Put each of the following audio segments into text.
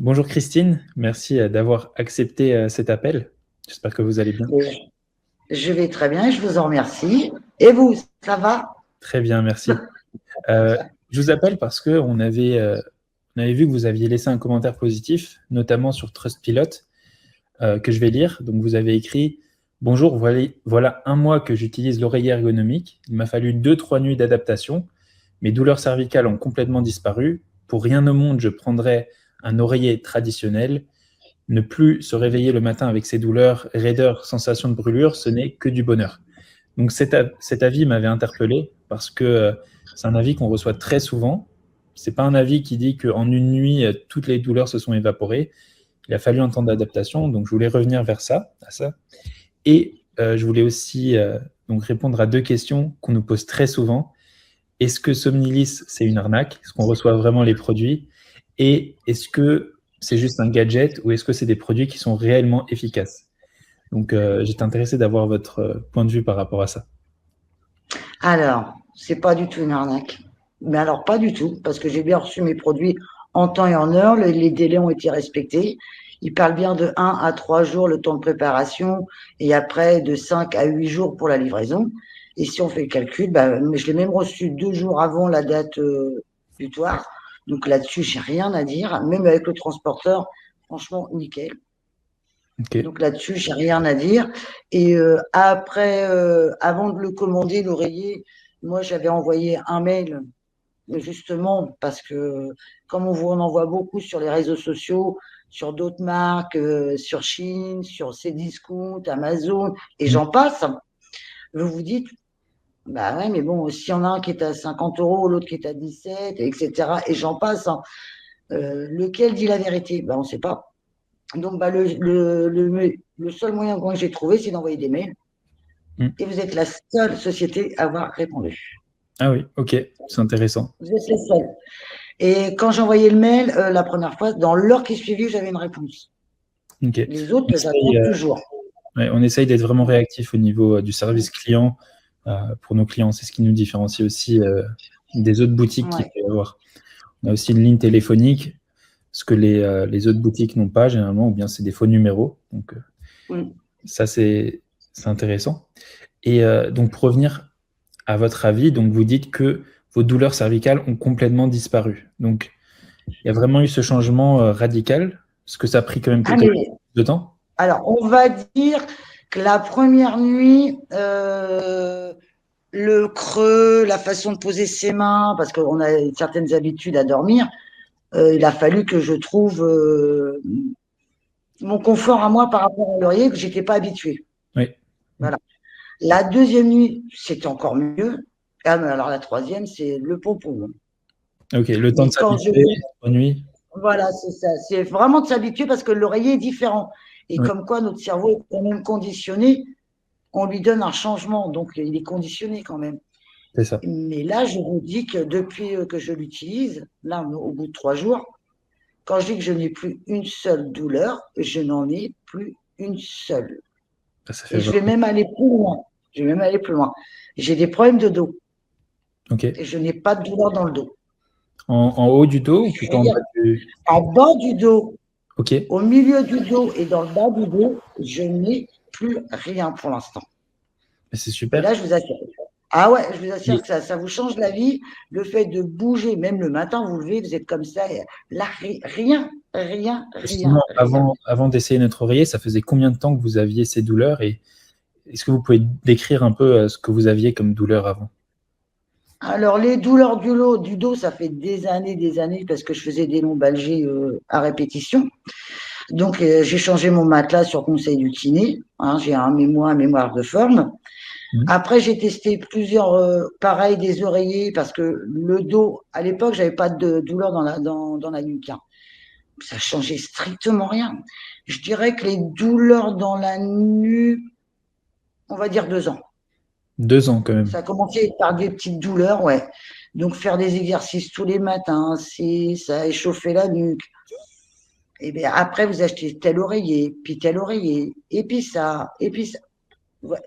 Bonjour Christine, merci d'avoir accepté cet appel. J'espère que vous allez bien. Je vais très bien, je vous en remercie. Et vous, ça va? Très bien, merci. Euh, je vous appelle parce que on avait vu que vous aviez laissé un commentaire positif, notamment sur Trustpilot, que je vais lire. Donc vous avez écrit: Bonjour, voilà un mois que j'utilise l'oreiller ergonomique. Il m'a fallu 2, 3 nuits d'adaptation. Mes douleurs cervicales ont complètement disparu. Pour rien au monde, je prendrais un oreiller traditionnel. Ne plus se réveiller le matin avec ses douleurs, raideurs, sensations de brûlure, ce n'est que du bonheur. Donc cet avis m'avait interpellé parce que c'est un avis qu'on reçoit très souvent. C'est pas un avis qui dit qu'en une nuit, toutes les douleurs se sont évaporées. Il a fallu un temps d'adaptation, donc je voulais revenir vers ça, à ça. Et je voulais aussi donc répondre à 2 questions qu'on nous pose très souvent. Est-ce que Somnilis, c'est une arnaque? Est-ce qu'on reçoit vraiment les produits? Et est-ce que c'est juste un gadget ou est-ce que c'est des produits qui sont réellement efficaces? Donc, j'étais intéressé d'avoir votre point de vue par rapport à ça. Alors, c'est pas du tout une arnaque. Mais alors, pas du tout, parce que j'ai bien reçu mes produits en temps et en heure, les délais ont été respectés. Ils parlent bien de 1 à 3 jours le temps de préparation et après de 5 à 8 jours pour la livraison. Et si on fait le calcul, bah, je l'ai même reçu 2 jours avant la date butoir. Donc là-dessus, j'ai rien à dire. Même avec le transporteur, franchement, nickel. Ok. Donc là-dessus, j'ai rien à dire. Et après, avant de le commander, l'oreiller, moi, j'avais envoyé un mail, justement, parce que comme on en voit beaucoup sur les réseaux sociaux, sur d'autres marques, sur Chine, sur Cdiscount, Amazon, et Mm. j'en passe, vous vous dites, bah ouais, mais bon, s'il y en a un qui est à 50 euros, l'autre qui est à 17, etc., et j'en passe, hein, lequel dit la vérité? Ben, on ne sait pas. Donc, bah, le seul moyen que j'ai trouvé, c'est d'envoyer des mails. Mm. Et vous êtes la seule société à avoir répondu. Ah oui, ok, c'est intéressant. Vous êtes les seuls. Et quand j'ai envoyé le mail, la première fois, dans l'heure qui suivit, j'avais une réponse. Ok. Les On autres, essaye, j'attends toujours. ouais, on essaye d'être vraiment réactif au niveau du service client pour nos clients. C'est ce qui nous différencie aussi des autres boutiques qu'il Ouais. peut y avoir. On a aussi une ligne téléphonique, ce que les autres boutiques n'ont pas généralement, ou bien c'est des faux numéros. Donc, Mm. ça, c'est intéressant. Et donc, pour revenir à votre avis, donc vous dites que vos douleurs cervicales ont complètement disparu. Donc, il y a vraiment eu ce changement radical, parce que ça a pris quand même peut-être Allez, de temps. alors, on va dire que la première nuit, le creux, la façon de poser ses mains, parce qu'on a certaines habitudes à dormir, il a fallu que je trouve mon confort à moi par rapport à l'oreiller que j'étais pas habituée. Oui. Voilà. La deuxième nuit, c'était encore mieux. Ah, mais alors la troisième, c'est le pompon. Ok, le temps de Mais quand je s'habituer, vous... aux nuits. Voilà, c'est ça. C'est vraiment de s'habituer parce que l'oreiller est différent. Et Oui, comme quoi notre cerveau est quand même conditionné, on lui donne un changement. Donc, il est conditionné quand même. c'est ça. Mais là, je vous dis que depuis que je l'utilise, là, au bout de 3 jours, quand je dis que je n'ai plus une seule douleur, je n'en ai plus une seule. Ça fait Et je vais vraiment. même aller plus loin. Je vais même aller plus loin. J'ai des problèmes de dos Ok. et je n'ai pas de douleur dans le dos. En haut du dos ou plutôt en Rien. bas du. En bas du dos, Ok. au milieu du dos et dans le bas du dos, je n'ai plus rien pour l'instant. Mais c'est Et super. là, je vous assure. Ah ouais, je vous assure Et que ça vous change la vie. Le fait de bouger, même le matin, vous levez, vous êtes comme ça. Et là, rien, rien, sinon, rien, rien. avant d'essayer notre oreiller, ça faisait combien de temps que vous aviez ces douleurs et est-ce que vous pouvez décrire un peu ce que vous aviez comme douleur avant? Alors, les douleurs du dos, ça fait des années, parce que je faisais des lombalgies à répétition. Donc, j'ai changé mon matelas sur conseil du kiné. Hein, j'ai un mémoire de forme. Hmm. Après, j'ai testé plusieurs, pareil, des oreillers, parce que le dos, à l'époque, j'avais pas de douleur dans la nuque, hein. Ça changeait strictement rien. Je dirais que les douleurs dans la nuque, on va dire 2 ans. 2 ans quand même. Ça a commencé par des petites douleurs, ouais. Donc, faire des exercices tous les matins, ça a échauffé la nuque. Et bien, après, vous achetez tel oreiller, et puis ça. Ouais.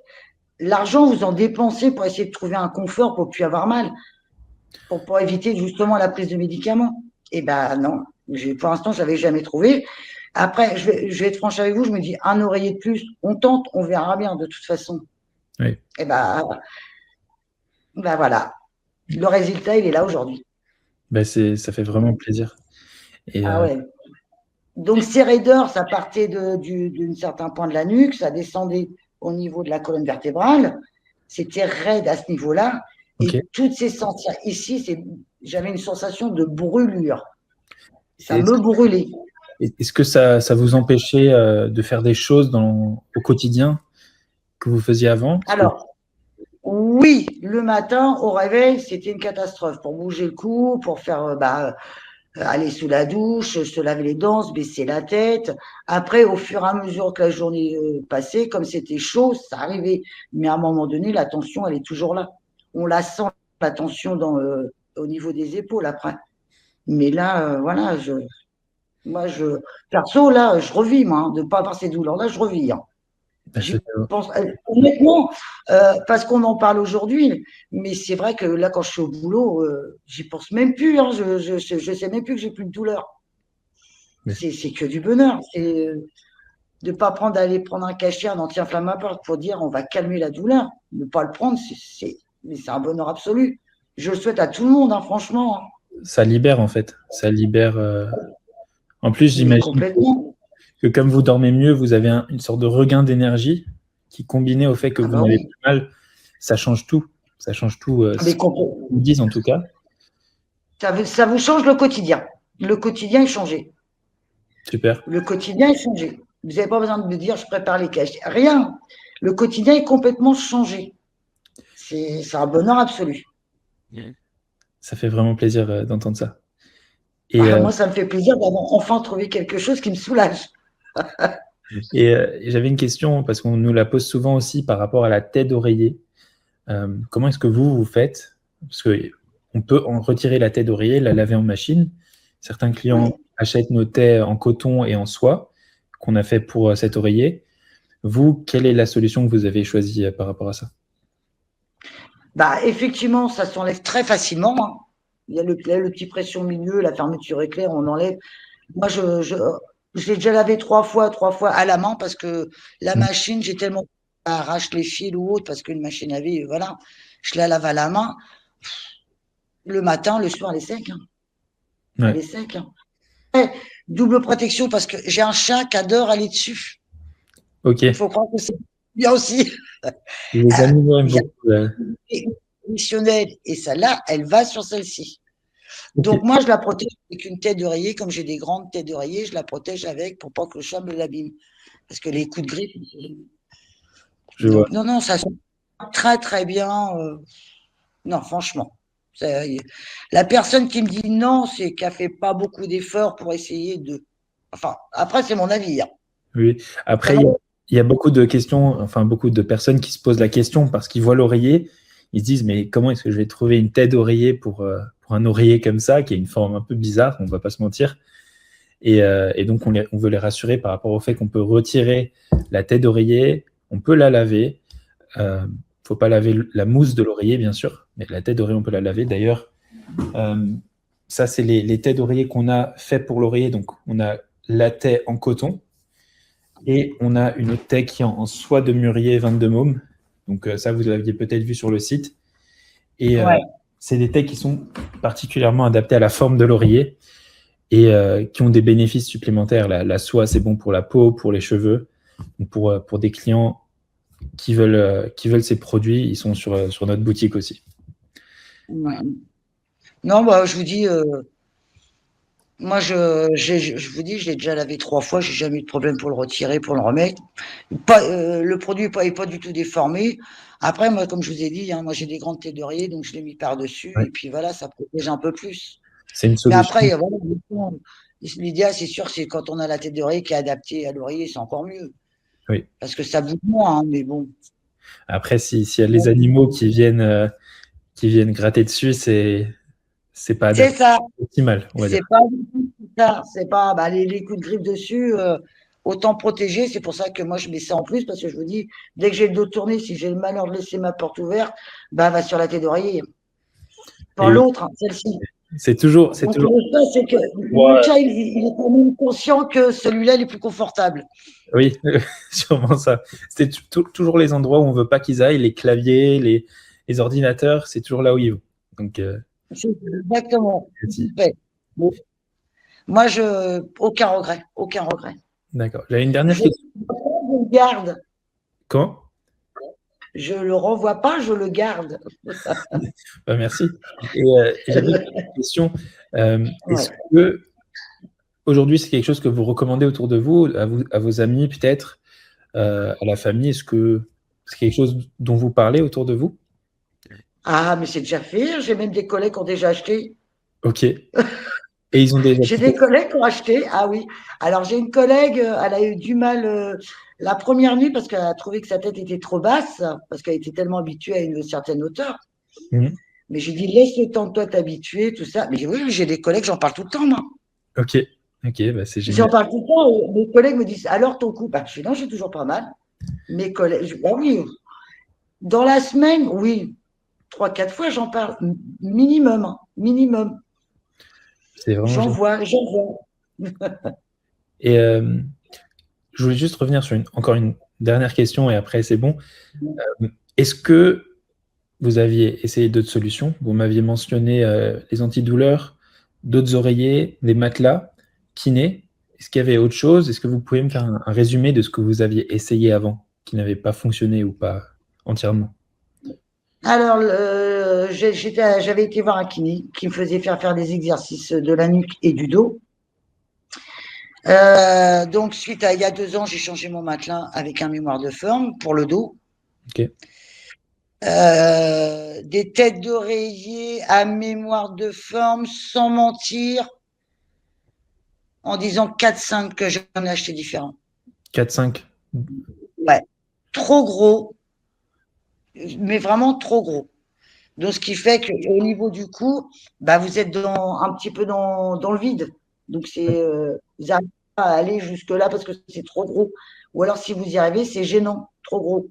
L'argent, vous en dépensez pour essayer de trouver un confort pour ne plus avoir mal, pour éviter justement la prise de médicaments. Eh ben non. Pour l'instant, je n'avais jamais trouvé. Après, je vais être franche avec vous, je me dis, un oreiller de plus, on tente, on verra bien de toute façon. Oui. Et ben voilà, le résultat, il est là aujourd'hui. Ça fait vraiment plaisir. Et Ah ouais. Donc, ces raideurs, ça partait d'un certain point de la nuque, ça descendait au niveau de la colonne vertébrale. C'était raide à ce niveau-là. ok. Et toutes ces sensations, ici, j'avais une sensation de brûlure. Ça Est-ce me brûlait. est-ce que ça vous empêchait de faire des choses au quotidien que vous faisiez avant? Alors, oui, le matin, au réveil, c'était une catastrophe. Pour bouger le cou, pour faire aller sous la douche, se laver les dents, se baisser la tête. Après, au fur et à mesure que la journée passait, comme c'était chaud, ça arrivait. Mais à un moment donné, la tension, elle est toujours là. On la sent, la tension au niveau des épaules après. Mais là, voilà, perso, là, je revis, moi, de ne pas avoir ces douleurs-là, je revis. Hein. Bah, J'y pense, honnêtement, parce qu'on en parle aujourd'hui, mais c'est vrai que là, quand je suis au boulot, j'y pense même plus. Hein, je sais même plus que j'ai plus de douleur. C'est que du bonheur. C'est de ne pas d'aller prendre un cachet, un anti-inflammatoire pour dire on va calmer la douleur. Ne pas le prendre, mais c'est un bonheur absolu. Je le souhaite à tout le monde, hein, franchement. Hein. ça libère en fait. Ça libère. En plus, Mais j'imagine complètement. que comme vous dormez mieux, vous avez une sorte de regain d'énergie qui, combiné au fait que Ah vous bah n'avez oui. plus mal, ça change tout. Ça change tout, ce Mais qu'ils vous disent en tout cas. ça vous change le quotidien. Le quotidien est changé. Super. Le quotidien est changé. Vous n'avez pas besoin de me dire je prépare les cachets. Rien. Le quotidien est complètement changé. C'est un bonheur absolu. Ça fait vraiment plaisir d'entendre ça. Et, Moi, ça me fait plaisir d'avoir enfin trouvé quelque chose qui me soulage. j'avais une question parce qu'on nous la pose souvent aussi par rapport à la tête d'oreiller. Comment est-ce que vous faites? Parce qu'on peut en retirer la tête d'oreiller, la laver en machine. Certains clients Oui. achètent nos tais en coton et en soie qu'on a fait pour cet oreiller. Vous, quelle est la solution que vous avez choisie par rapport à ça? Effectivement, ça s'enlève très facilement. Hein. Il y a le petit pression au milieu, la fermeture éclair, on enlève. Moi, je l'ai déjà lavé trois fois à la main parce que la Mm. machine, j'ai tellement arrache les fils ou autre parce qu'une machine à laver, voilà, je la lave à la main. Le matin, le soir, elle est sec. Hein. Elle Ouais. est sec. Hein. Ouais, double protection parce que j'ai un chat qui adore aller dessus. Ok. Il faut croire que c'est bien aussi. Les animaux aiment Bien beaucoup. traditionnelle et celle-là, elle va sur celle-ci. Ok. Donc moi, je la protège avec une tête d'oreiller, comme j'ai des grandes têtes d'oreiller, je la protège avec pour pas que le chat me l'abîme. Parce que les coups de griffe. Je vois. Donc non, non, ça se très très bien. Non, franchement. La personne qui me dit non, c'est qu'elle fait pas beaucoup d'efforts pour essayer de. Enfin, après, c'est mon avis. Hein. Oui. Après, Vraiment. il y a beaucoup de questions, enfin beaucoup de personnes qui se posent la question parce qu'ils voient l'oreiller, ils se disent mais comment est-ce que je vais trouver une tête d'oreiller pour un oreiller comme ça, qui a une forme un peu bizarre, on va pas se mentir. Et donc on veut les rassurer par rapport au fait qu'on peut retirer la tête d'oreiller, on peut la laver. Faut pas laver la mousse de l'oreiller bien sûr, mais la tête d'oreiller on peut la laver. D'ailleurs, euh, ça c'est les têtes d'oreiller qu'on a fait pour l'oreiller. Donc on a la tête en coton. Et on a une autre tech qui est en soie de mûrier 22 mômes. Donc ça, vous l'aviez peut-être vu sur le site. Et Ouais. c'est des techs qui sont particulièrement adaptés à la forme de l'oreiller et qui ont des bénéfices supplémentaires. La soie, c'est bon pour la peau, pour les cheveux. Donc pour des clients qui veulent ces produits, ils sont sur notre boutique aussi. Ouais. Non, je vous dis, moi, je vous dis, je l'ai déjà lavé 3 fois, j'ai jamais eu de problème pour le retirer, pour le remettre. Le produit n'est pas du tout déformé. Après, moi, comme je vous ai dit, hein, moi j'ai des grandes têtes d'oreiller, donc je l'ai mis par-dessus, Ouais. et puis voilà, ça protège un peu plus. C'est une Mais solution. après, voilà, l'idéal, c'est sûr, c'est quand on a la tête d'oreiller qui est adaptée à l'oreiller, c'est encore mieux. Oui. Parce que ça bouge moins, hein, mais bon. Après, s'il y a les animaux qui viennent gratter dessus, c'est pas C'est ça, optimal, on va c'est dire. pas du tout ça, c'est pas les coups de griffe dessus, autant protéger. C'est pour ça que moi je mets ça en plus, parce que je vous dis, dès que j'ai le dos tourné, si j'ai le malheur de laisser ma porte ouverte, va sur la tête d'oreiller. Pas Et l'autre, hein, celle-ci. C'est toujours, c'est Donc, toujours. le chat, c'est que le Ouais, chat, il est quand même conscient que celui-là, il est plus confortable. oui, sûrement ça. C'est toujours les endroits où on veut pas qu'ils aillent, les claviers, les ordinateurs, c'est toujours là où ils vont. Donc, C'est exactement. merci. Ouais. Bon. Moi, aucun regret, aucun regret. D'accord. J'avais une dernière Je question. le garde. Quand? Je le renvoie pas, je le garde. Bah, merci. Et j'avais une dernière question. Ouais. Est-ce que aujourd'hui, c'est quelque chose que vous recommandez autour de vous, à vos amis peut-être, à la famille? Est-ce que c'est quelque chose dont vous parlez autour de vous? Ah, mais c'est déjà fait. J'ai même des collègues qui ont déjà acheté. Ok. Et ils ont déjà J'ai quitté? des collègues qui ont acheté. Ah oui. Alors, j'ai une collègue, elle a eu du mal la première nuit parce qu'elle a trouvé que sa tête était trop basse, parce qu'elle était tellement habituée à une certaine hauteur. Mhm. Mais j'ai dit, laisse le temps de toi t'habituer, tout ça. Mais oui, j'ai des collègues, j'en parle tout le temps, moi. Ok. Ok, bah, c'est J'en génial. parle tout le temps. Mes collègues me disent, alors ton coup? Bah, je dis, non, j'ai toujours pas mal. Mes collègues, bah oui, dans la semaine, oui, 3, 4 fois, j'en parle. Minimum, hein, minimum. C'est vraiment J'en génial. vois, j'en vois. Et je voulais juste revenir sur encore une dernière question et après c'est bon. Est-ce que vous aviez essayé d'autres solutions? Vous m'aviez mentionné les antidouleurs, d'autres oreillers, des matelas, kiné. Est-ce qu'il y avait autre chose? Est-ce que vous pouvez me faire un résumé de ce que vous aviez essayé avant, qui n'avait pas fonctionné ou pas entièrement? Alors, j'avais été voir un kiné qui me faisait faire des exercices de la nuque et du dos. Donc, suite à il y a 2 ans, j'ai changé mon matelas avec un mémoire de forme pour le dos. Ok. Des têtes d'oreiller à mémoire de forme, sans mentir, en disant 4, 5 que j'en ai acheté différents. 4-5. Ouais. Trop gros, mais vraiment trop gros. Donc, ce qui fait qu'au niveau du cou, bah, vous êtes un petit peu dans le vide. Donc, vous n'arrivez pas à aller jusque-là parce que c'est trop gros. Ou alors, si vous y arrivez, c'est gênant, trop gros.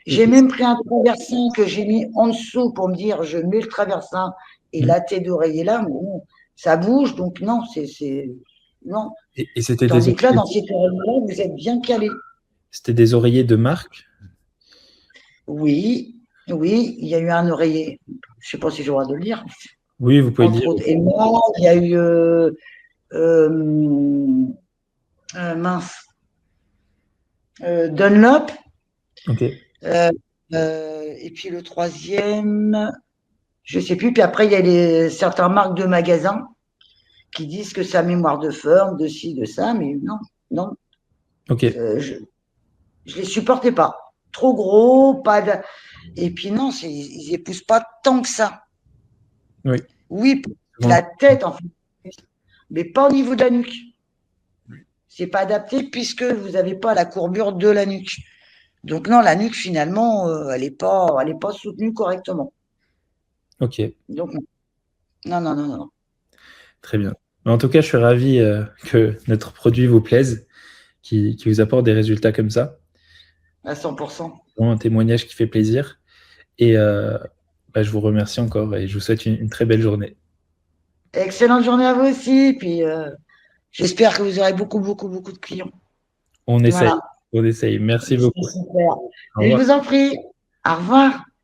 Et, J'ai même pris un traversin que j'ai mis en dessous pour me dire, je mets le traversin et hmm. la tête d'oreiller là, mais bon, ça bouge. Donc, non, non. Et c'était Tandis que là, dans ces oreillers-là, vous êtes bien calé. des oreillers de marque? Oui, oui, il y a eu un oreiller. Je ne sais pas si j'ai le droit de le dire. Oui, vous pouvez le Entre dire. autres. Et moi, il y a eu euh, mince, Dunlop. Ok. Et puis le troisième, je ne sais plus. Puis après, il y a certaines marques de magasins qui disent que c'est à mémoire de forme, de ci, de ça, mais non, non, Ok. je ne les supportais pas. Trop gros, pas de... Et puis non, ils n'épousent pas tant que ça. Oui. Oui, pour Souvent, la tête, en fait, mais pas au niveau de la nuque. C'est pas adapté puisque vous n'avez pas la courbure de la nuque. Donc non, la nuque, finalement, elle est pas soutenue correctement. ok. Donc non, non, non, non, non. Très bien. Mais en tout cas, je suis ravi que notre produit vous plaise, qui vous apporte des résultats comme ça. À 100%. Vraiment un témoignage qui fait plaisir. Et bah, je vous remercie encore et je vous souhaite une très belle journée. Excellente journée à vous aussi. Puis j'espère que vous aurez beaucoup, beaucoup, beaucoup de clients. On essaye. Voilà. On essaye. Merci C'est beaucoup. super. Au Et je revoir. vous en prie. Au revoir.